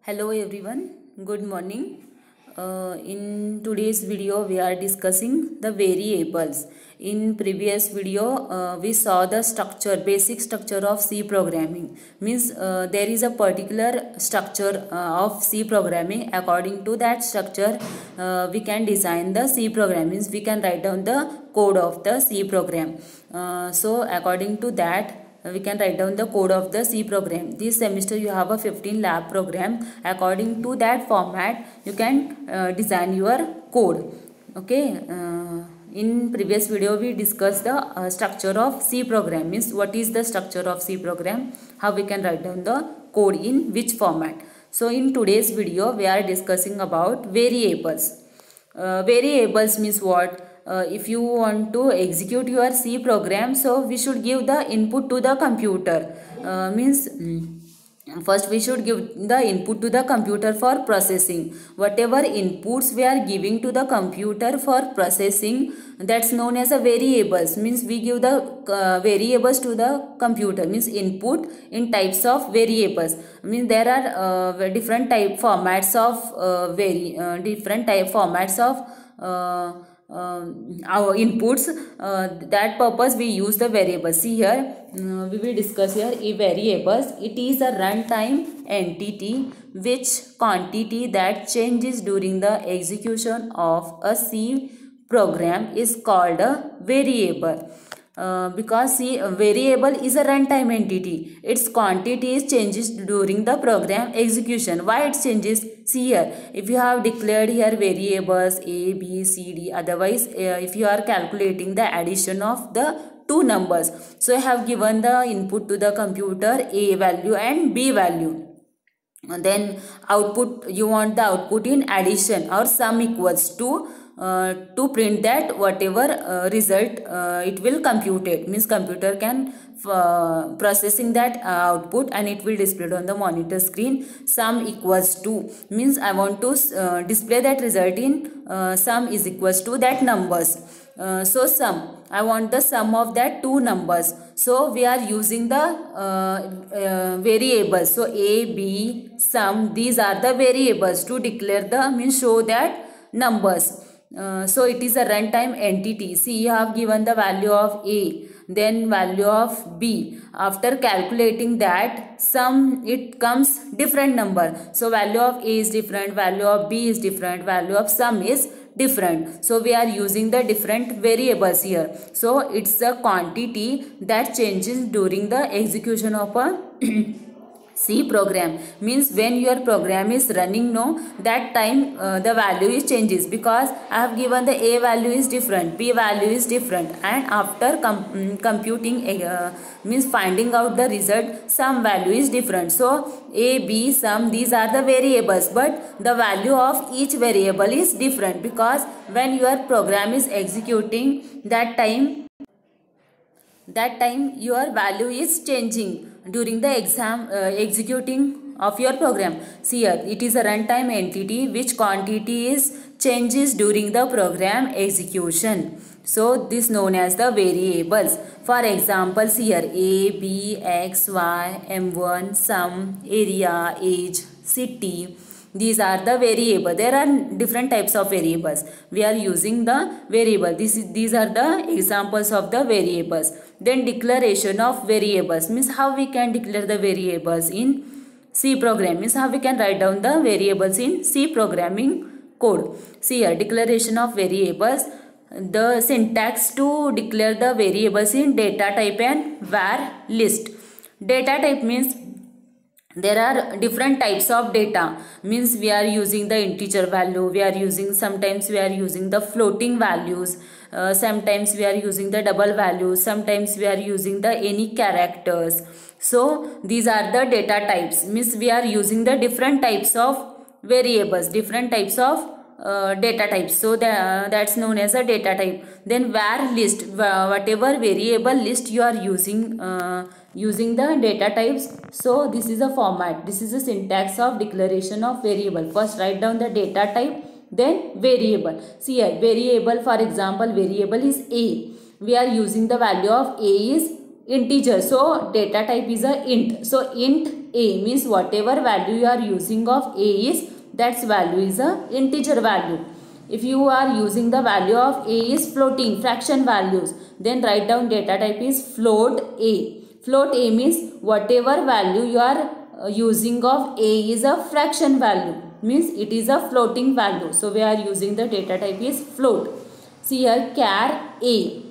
Hello everyone, good morning. In today's video we are discussing the variables. In previous video we saw the basic structure of C programming. Means there is a particular structure of C programming. According to that structure we can design the C program. Means we can write down the code of the C program. So according to that we can write down the code of the C program. This semester you have a 15 lab program. According to that format you can design your code. Okay. In previous video we discussed the structure of C program. Means what is the structure of C program, how we can write down the code in which format. So in today's video we are discussing about variables. Variables means what? If you want to execute your C program, so we should give the input to the computer. First we should give the input to the computer for processing. Whatever inputs we are giving to the computer for processing, that's known as a variables. Means we give the variables to the computer. Means input in types of variables. Means there are different type formats of our inputs. That purpose we use the variables. See here, we will discuss here a variables. It is a runtime entity which quantity that changes during the execution of a C program is called a variable. Because C variable is a runtime entity, its quantity changes during the program execution. Why it changes? See here, if you have declared here variables A, B, C, D, otherwise if you are calculating the addition of the two numbers, so I have given the input to the computer A value and B value. And then output, you want the output in addition or sum equals to print that whatever result it will compute it. Means computer can processing that output and it will display on the monitor screen. Sum equals to means I want to display that result in sum is equals to that numbers. So sum, I want the sum of that two numbers. So we are using the variables. So A, B, sum, these are the variables to declare the means show that numbers. So it is a runtime entity. See, you have given the value of A, then value of B. After calculating that sum, it comes different number. So value of A is different, value of B is different, value of sum is different. So we are using the different variables here. So it's a quantity that changes during the execution of a C program. Means when your program is running, that time the value is changes, because I have given the A value is different, B value is different, and after computing means finding out the result, some value is different. So A, B, sum, these are the variables, but the value of each variable is different, because when your program is executing, that time your value is changing during the executing of your program. See here, it is a runtime entity which quantity changes during the program execution. So this known as the variables. For example, see here, A, B, X, Y, M1, sum, area, age, city. These are the variable. There are different types of variables. We are using the variable. These are the examples of the variables. Then declaration of variables means how we can declare the variables in C program. Means how we can write down the variables in C programming code. See here, declaration of variables. The syntax to declare the variables in data type and var list. Data type means there are different types of data. Means we are using the integer value, sometimes we are using the floating values, sometimes we are using the double values, sometimes we are using the any characters. So these are the data types. Means we are using the different types of variables, different types of data types. So that's known as a data type. Then var list, whatever variable list you are using the data types. So this is a format, this is a syntax of declaration of variable. First write down the data type, then variable. See here, variable, for example, variable is A. We are using the value of A is integer, so data type is a int. So int a, means whatever value you are using of a is, that value is a integer value. If you are using the value of a is floating, fraction values, then write down data type is float a. Float a means whatever value you are using of a is a fraction value, means it is a floating value. So we are using the data type is float. See here, char a,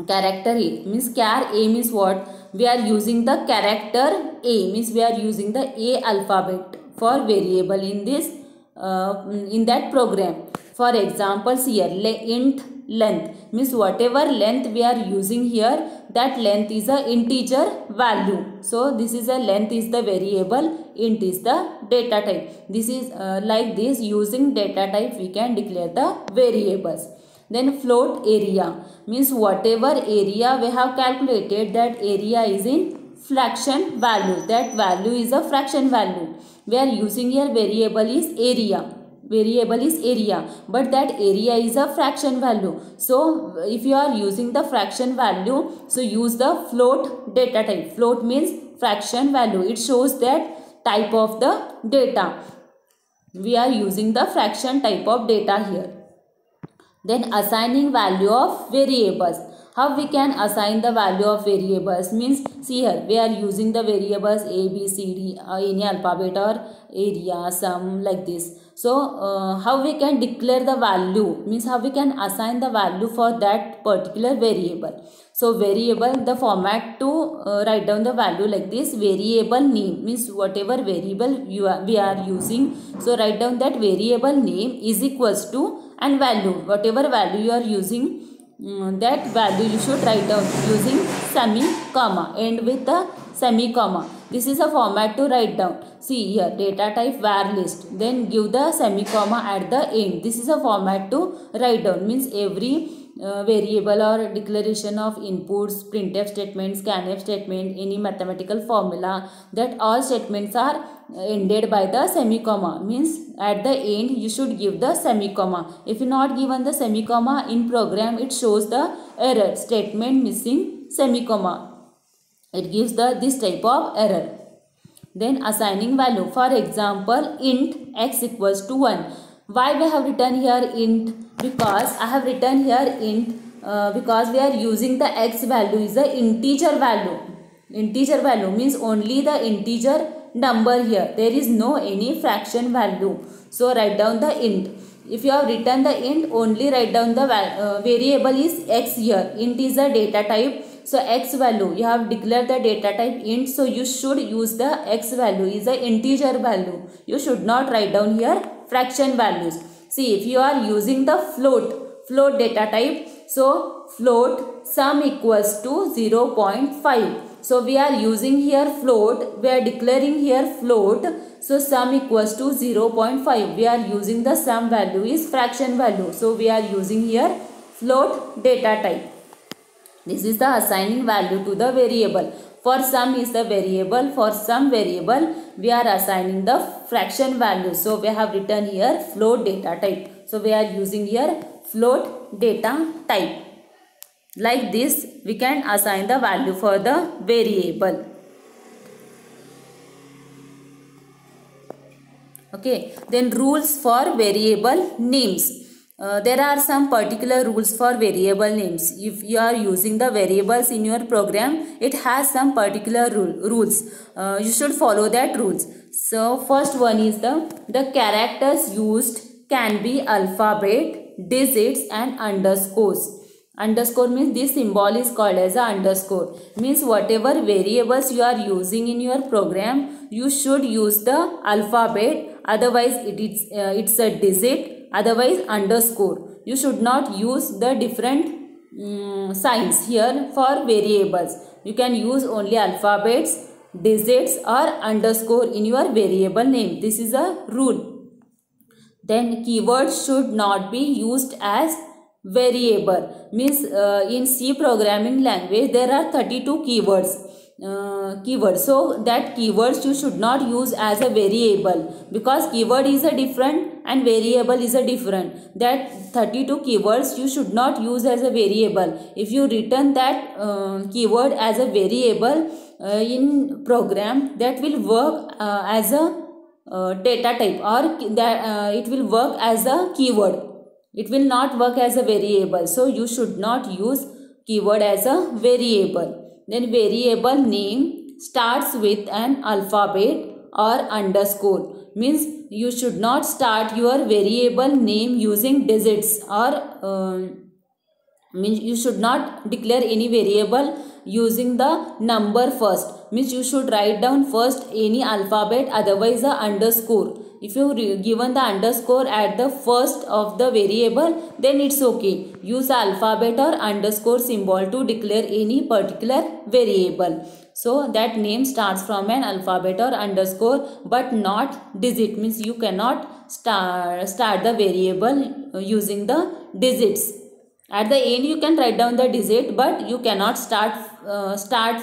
character a, means char a means what? We are using the character a, means we are using the a alphabet for variable in this in that program. For examples here, int length means whatever length we are using here, that length is a integer value. So this is a length is the variable, int is the data type. This is like this, using data type we can declare the variables. Then float area means whatever area we have calculated, that area is in fraction value, that value is a fraction value. We are using here variable is area. Variable is area, but that area is a fraction value. So if you are using the fraction value, so use the float data type. Float means fraction value. It shows that type of the data. We are using the fraction type of data here. Then assigning value of variables. How we can assign the value of variables means, see here we are using the variables a, b, c, d, any alphabet or area, sum, like this. So how we can declare the value means how we can assign the value for that particular variable. So variable, the format to write down the value like this, variable name means whatever variable we are using. So write down that variable name is equals to and value, whatever value you are using, that value you should write down using semi-comma, end with the semi-comma. This is a format to write down. See here, data type var list, then give the semi-comma at the end. This is a format to write down, means every variable or declaration of inputs, printf statement, scanf statement, any mathematical formula, that all statements are ended by the semi-comma, means at the end you should give the semi-comma. If you not given the semi-comma in program, it shows the error, statement missing semi-comma. It gives the this type of error. Then assigning value. For example, int x equals to 1. Why we have written here int? Because I have written here int because we are using the x value is the integer value. Integer value means only the integer number here. There is no any fraction value. So write down the int. If you have written the int, only write down the variable is x here. Int is a data type. So x value, you have declared the data type int. So you should use the x value is a integer value. You should not write down here fraction values. See, if you are using the float data type, so float sum equals to 0.5. So we are using here float, we are declaring here float. So sum equals to 0.5. We are using the sum value is fraction value. So we are using here float data type. This is the assigning value to the variable. For sum is the variable. For some variable, we are assigning the fraction value. So we have written here float data type. So we are using here float data type. Like this, we can assign the value for the variable. Okay. Then rules for variable names. There are some particular rules for variable names. If you are using the variables in your program, it has some particular rules. You should follow that rules. So first one is the characters used can be alphabet, digits and underscores. Underscore means this symbol is called as a underscore. Means whatever variables you are using in your program, you should use the alphabet. Otherwise it's a digit. Otherwise underscore. You should not use the different signs here for variables. You can use only alphabets, digits or underscore in your variable name. This is a rule. Then keywords should not be used as variable. Means in C programming language there are 32 keywords. keyword. So that keywords you should not use as a variable, because keyword is a different and variable is a different. That 32 keywords you should not use as a variable. If you return that keyword as a variable in program, that will work as a data type, or that it will work as a keyword. It will not work as a variable. So you should not use keyword as a variable. Then variable name starts with an alphabet or underscore. Means you should not start your variable name using digits, or means you should not declare any variable using the number first. Means you should write down first any alphabet, otherwise the underscore. If you given the underscore at the first of the variable, then it's okay. Use alphabet or underscore symbol to declare any particular variable. So that name starts from an alphabet or underscore, but not digit. Means you cannot start the variable using the digits. At the end you can write down the digit, but you cannot start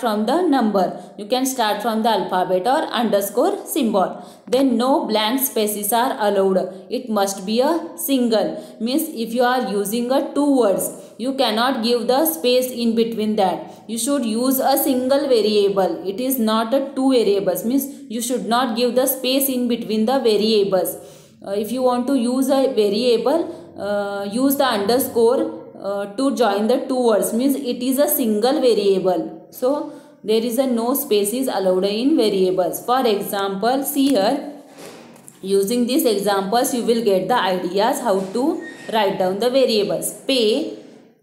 from the number. You can start from the alphabet or underscore symbol. Then no blank spaces are allowed. It must be a single. Means if you are using a two words, you cannot give the space in between that. You should use a single variable. It is not a two variables. Means you should not give the space in between the variables. If you want to use a variable, use the underscore to join the two words. Means it is a single variable. So there is a no spaces allowed in variables. For example, see here, using these examples you will get the ideas how to write down the variables. Pay,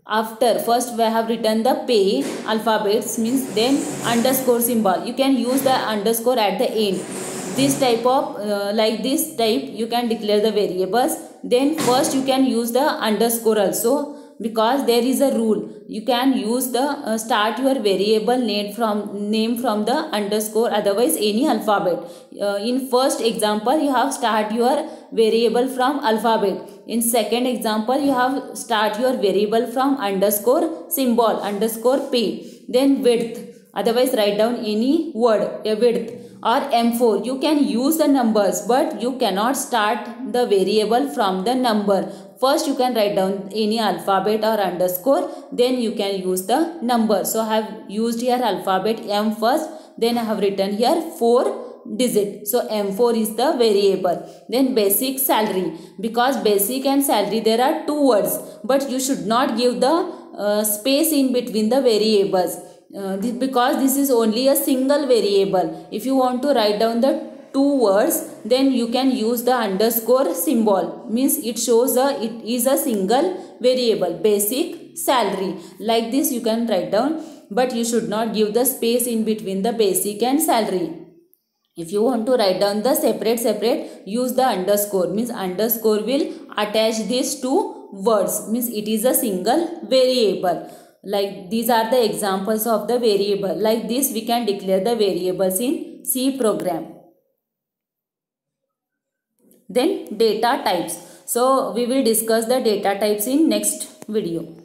after first we have written the pay alphabets, means then underscore symbol. You can use the underscore at the end. This type of like this type you can declare the variables. Then first you can use the underscore also, because there is a rule. You can use the start your variable name from the underscore, otherwise any alphabet. In first example you have start your variable from alphabet. In second example you have start your variable from underscore symbol, underscore pay. Then width, otherwise write down any word, a width. Or M4, you can use the numbers, but you cannot start the variable from the number. First you can write down any alphabet or underscore, then you can use the number. So I have used here alphabet M first, then I have written here 4 digit. So M4 is the variable. Then basic salary, because basic and salary there are two words, but you should not give the space in between the variables. Because this is only a single variable. If you want to write down the two words, then you can use the underscore symbol. Means it shows it is a single variable, basic salary. Like this you can write down, but you should not give the space in between the basic and salary. If you want to write down the separate, use the underscore. Means underscore will attach these two words. Means it is a single variable. Like these are the examples of the variable. Like this we can declare the variables in C program. Then data types. So we will discuss the data types in next video.